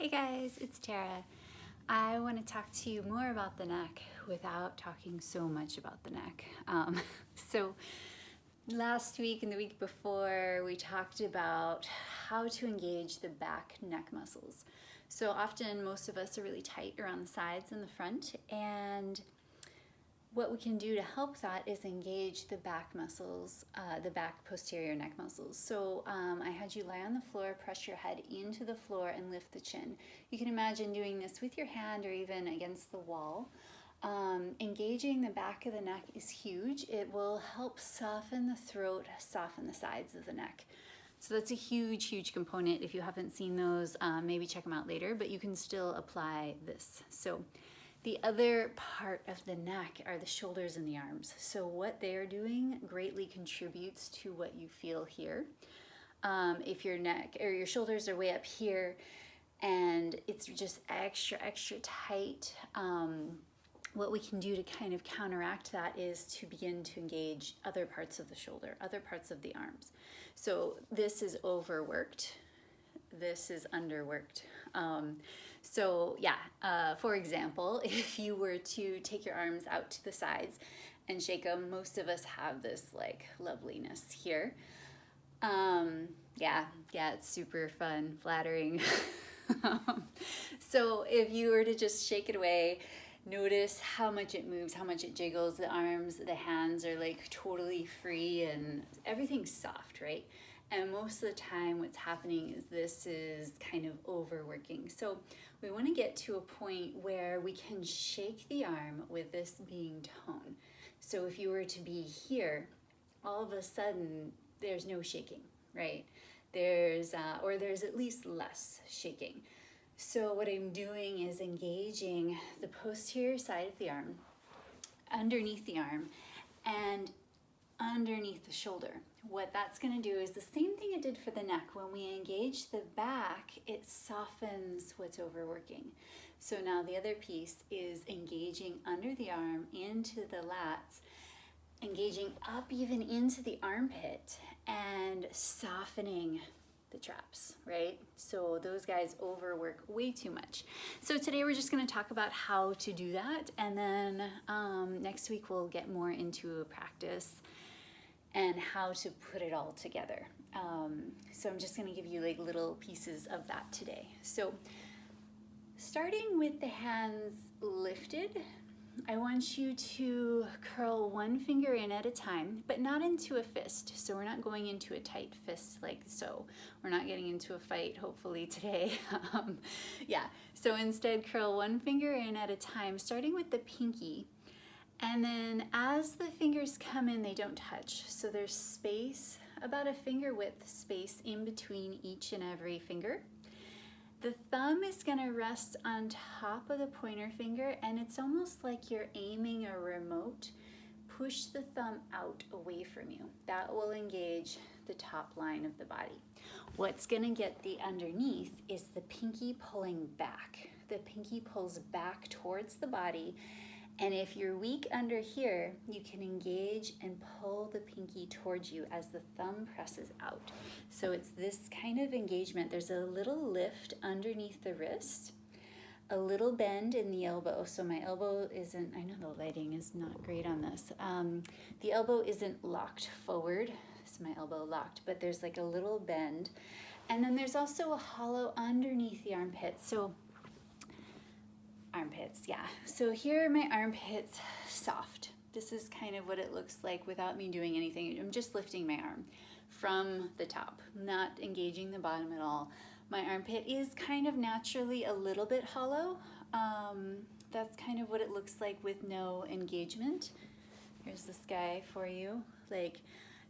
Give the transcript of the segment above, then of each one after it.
Hey guys, it's Tara. I want to talk to you more about the neck without talking so much about the neck. So last week and the week before, we talked about how to engage the back neck muscles. So often most of us are really tight around the sides and the front, and what we can do to help that is engage the back muscles, the back posterior neck muscles. So I had you lie on the floor, press your head into the floor and lift the chin. You can imagine doing this with your hand or even against the wall. Engaging the back of the neck is huge. It will help soften the throat, soften the sides of the neck. So that's a huge, huge component. If you haven't seen those, maybe check them out later, but you can still apply this. So the other part of the neck are the shoulders and the arms. So what they're doing greatly contributes to what you feel here. If your neck or your shoulders are way up here and it's just extra, extra tight, what we can do to kind of counteract that is to begin to engage other parts of the shoulder, other parts of the arms. So this is overworked. This is underworked. For example, if you were to take your arms out to the sides and shake them, most of us have this like loveliness here. It's super fun, flattering. So if you were to just shake it away, notice how much it moves, how much it jiggles. The arms, the hands are like totally free and everything's soft, right? And most of the time what's happening is this is kind of overworking. So we want to get to a point where we can shake the arm with this being tone. So if you were to be here, all of a sudden there's no shaking, right? There's at least less shaking. So what I'm doing is engaging the posterior side of the arm, underneath the arm, and underneath the shoulder. What that's going to do is the same thing it did for the neck. When we engage the back, it softens what's overworking. So now the other piece is engaging under the arm into the lats, engaging up even into the armpit and softening the traps, right? So those guys overwork way too much. So today we're just going to talk about how to do that, and then next week we'll get more into a practice and how to put it all together. So I'm just going to give you like little pieces of that today. So starting with the hands lifted, I want you to curl one finger in at a time, but not into a fist. So we're not going into a tight fist like so. We're not getting into a fight, hopefully, today. So instead curl one finger in at a time, starting with the pinky. And then as the fingers come in, they don't touch. So there's space, about a finger width space in between each and every finger. The thumb is going to rest on top of the pointer finger, and it's almost like you're aiming a remote. Push the thumb out away from you. That will engage the top line of the body. What's going to get the underneath is the pinky pulling back. The pinky pulls back towards the body. And if you're weak under here, you can engage and pull the pinky towards you as the thumb presses out. So it's this kind of engagement. There's a little lift underneath the wrist, a little bend in the elbow. So my elbow isn't, I know the lighting is not great on this. The elbow isn't locked forward. It's my elbow locked, but there's like a little bend. And then there's also a hollow underneath the armpit. Armpits, yeah. So here are my armpits soft. This is kind of what it looks like without me doing anything. I'm just lifting my arm from the top, not engaging the bottom at all. My armpit is kind of naturally a little bit hollow. That's kind of what it looks like with no engagement. Here's this guy for you.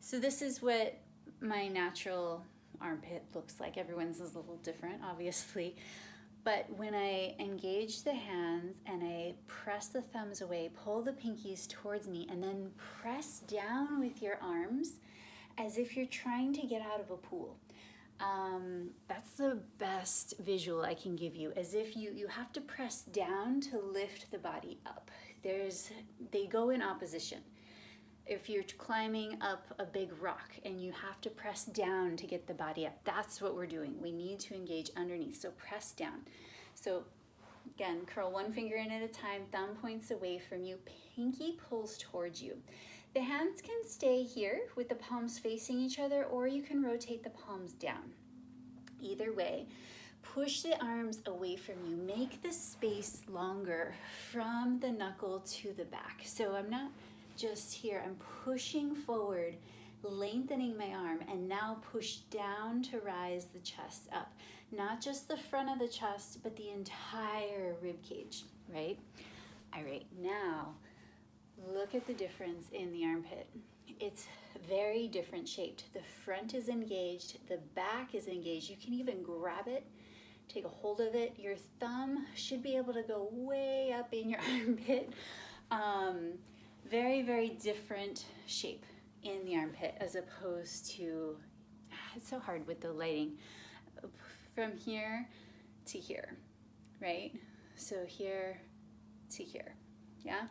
So this is what my natural armpit looks like. Everyone's is a little different, obviously. But when I engage the hands and I press the thumbs away, pull the pinkies towards me, and then press down with your arms as if you're trying to get out of a pool. That's the best visual I can give you, as if you have to press down to lift the body up. They go in opposition. if you're climbing up a big rock and you have to press down to get the body up, that's what we're doing. We need to engage underneath, so press down. So again, curl one finger in at a time, thumb points away from you, pinky pulls towards you. The hands can stay here with the palms facing each other, or you can rotate the palms down. Either way, push the arms away from you. Make the space longer from the knuckle to the back. So I'm not just here, I'm pushing forward, lengthening my arm, and now push down to rise the chest up. Not just the front of the chest, but the entire rib cage, right? All right, now look at the difference in the armpit. It's very different shaped. The front is engaged, the back is engaged. You can even grab it, take a hold of it. Your thumb should be able to go way up in your armpit. Very, very different shape in the armpit as opposed to, it's so hard with the lighting, from here to here, right? So here to here, yeah?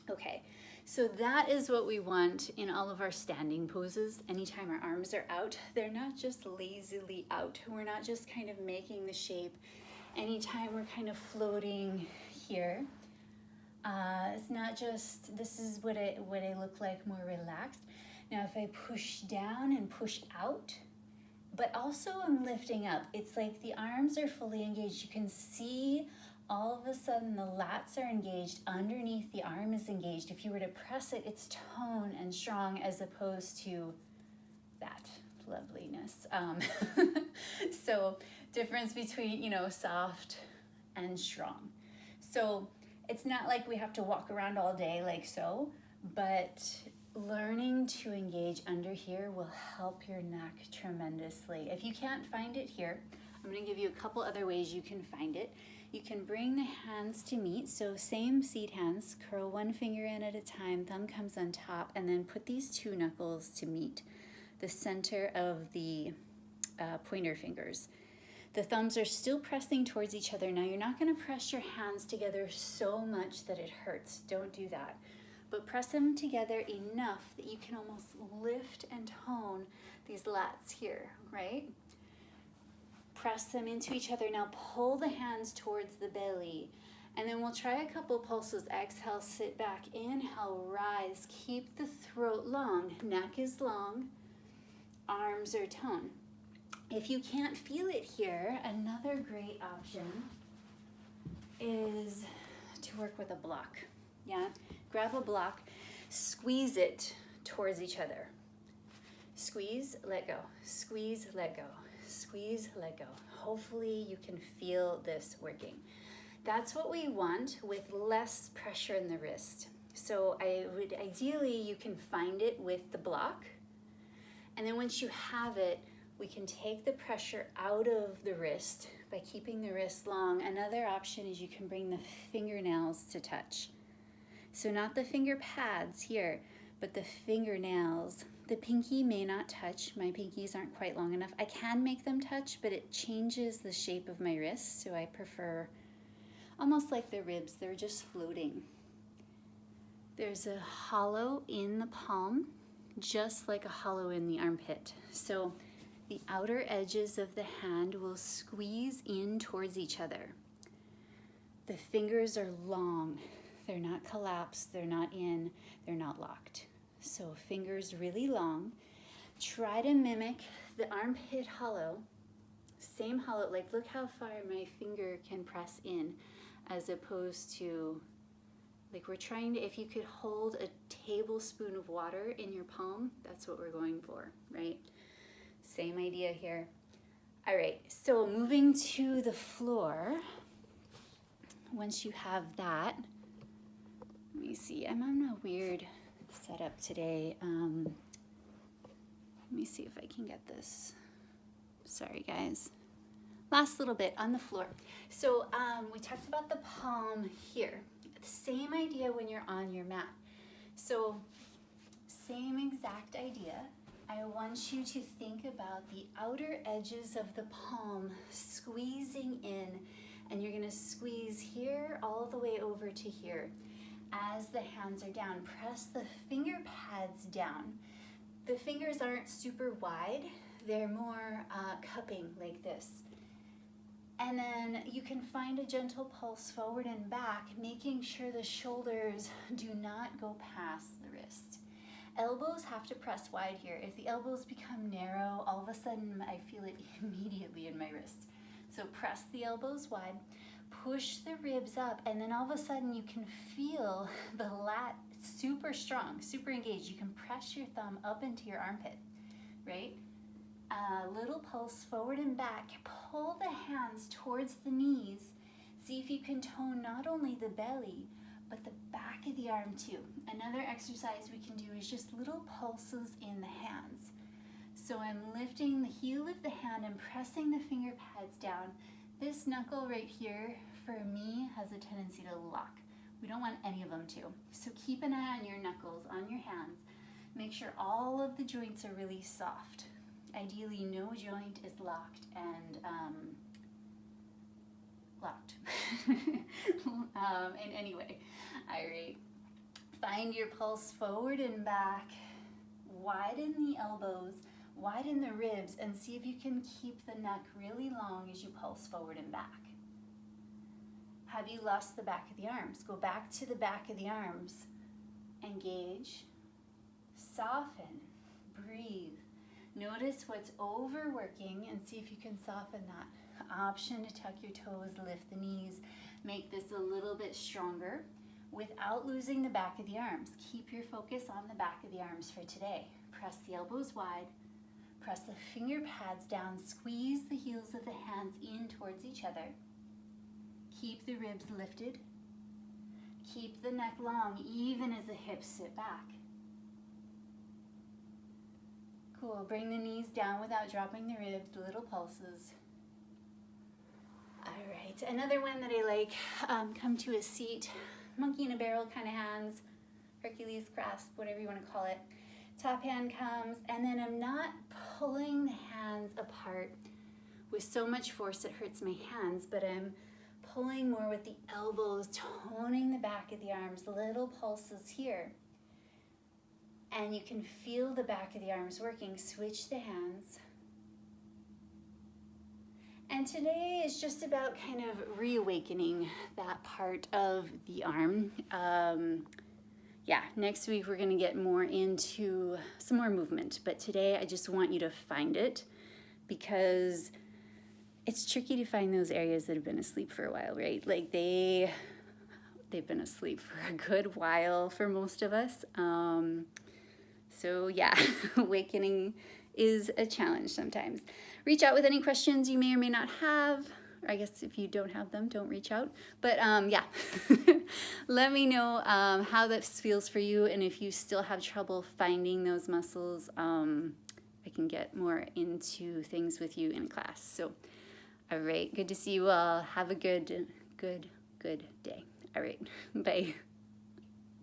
Okay, so that is what we want in all of our standing poses. Anytime our arms are out, they're not just lazily out. We're not just kind of making the shape. Anytime we're kind of floating here, it's not just, this is what I look like more relaxed. Now if I push down and push out, but also I'm lifting up, it's like the arms are fully engaged. You can see all of a sudden the lats are engaged, underneath the arm is engaged. If you were to press it, it's tone and strong as opposed to that loveliness. So difference between, you know, soft and strong. So it's not like we have to walk around all day like so, but learning to engage under here will help your neck tremendously. If you can't find it here, I'm going to give you a couple other ways you can find it. You can bring the hands to meet, so same seat hands, curl one finger in at a time, thumb comes on top, and then put these two knuckles to meet the center of the pointer fingers. The thumbs are still pressing towards each other. Now you're not going to press your hands together so much that it hurts. Don't do that. But press them together enough that you can almost lift and tone these lats here, right? Press them into each other. Now pull the hands towards the belly. And then we'll try a couple pulses. Exhale, sit back. Inhale, rise. Keep the throat long. Neck is long. Arms are toned. If you can't feel it here, another great option is to work with a block. Yeah, grab a block, squeeze it towards each other. Squeeze, let go. Squeeze, let go. Squeeze, let go. Hopefully you can feel this working. That's what we want with less pressure in the wrist. So ideally you can find it with the block. And then once you have it, we can take the pressure out of the wrist by keeping the wrist long. Another option is you can bring the fingernails to touch. So not the finger pads here, but the fingernails. The pinky may not touch. My pinkies aren't quite long enough. I can make them touch, but it changes the shape of my wrist. So I prefer almost like the ribs. They're just floating. There's a hollow in the palm, just like a hollow in the armpit. So the outer edges of the hand will squeeze in towards each other. The fingers are long. They're not collapsed, they're not in, they're not locked. So fingers really long. Try to mimic the armpit hollow. Same hollow, like look how far my finger can press in as opposed to, like we're trying to, if you could hold a tablespoon of water in your palm, that's what we're going for, right? Same idea here. All right, so moving to the floor. Once you have that, let me see, I'm on a weird setup today. Let me see if I can get this. Sorry guys. Last little bit on the floor. So we talked about the palm here. Same idea when you're on your mat. So same exact idea. I want you to think about the outer edges of the palm squeezing in, and you're gonna squeeze here all the way over to here. as the hands are down, press the finger pads down. The fingers aren't super wide, they're more cupping like this. And then you can find a gentle pulse forward and back, making sure the shoulders do not go past the wrist. Elbows have to press wide here. If the elbows become narrow, all of a sudden I feel it immediately in my wrist. So press the elbows wide, push the ribs up, and then all of a sudden you can feel the lat super strong, super engaged. You can press your thumb up into your armpit, right? A little pulse forward and back. Pull the hands towards the knees. See if you can tone not only the belly, but the back of the arm too. Another exercise we can do is just little pulses in the hands. So I'm lifting the heel of the hand and pressing the finger pads down. This knuckle right here, for me, has a tendency to lock. We don't want any of them to. So keep an eye on your knuckles, on your hands. Make sure all of the joints are really soft. Ideally, no joint is locked and locked in any way. All right. Find your pulse forward and back. Widen the elbows, widen the ribs, and see if you can keep the neck really long as you pulse forward and back. Have you lost the back of the arms? Go back to the back of the arms. Engage, soften, breathe. Notice what's overworking and see if you can soften that. Option to tuck your toes, lift the knees, make this a little bit stronger without losing the back of the arms. Keep your focus on the back of the arms for today. Press the elbows wide, press the finger pads down, squeeze the heels of the hands in towards each other. Keep the ribs lifted. Keep the neck long even as the hips sit back. Cool, bring the knees down without dropping the ribs, little pulses. All right, another one that I like, come to a seat, monkey in a barrel kind of hands, Hercules grasp, whatever you want to call it. Top hand comes, and then I'm not pulling the hands apart with so much force it hurts my hands, but I'm pulling more with the elbows, toning the back of the arms, little pulses here. And you can feel the back of the arms working. Switch the hands. And today is just about kind of reawakening that part of the arm. Next week we're gonna get more into some more movement, but today I just want you to find it because it's tricky to find those areas that have been asleep for a while, right? Like they've been asleep for a good while for most of us. So yeah, awakening is a challenge sometimes. Reach out with any questions you may or may not have. Or I guess if you don't have them, don't reach out. But let me know how this feels for you, and if you still have trouble finding those muscles, I can get more into things with you in class. So, all right, good to see you all. Have a good day. All right, bye.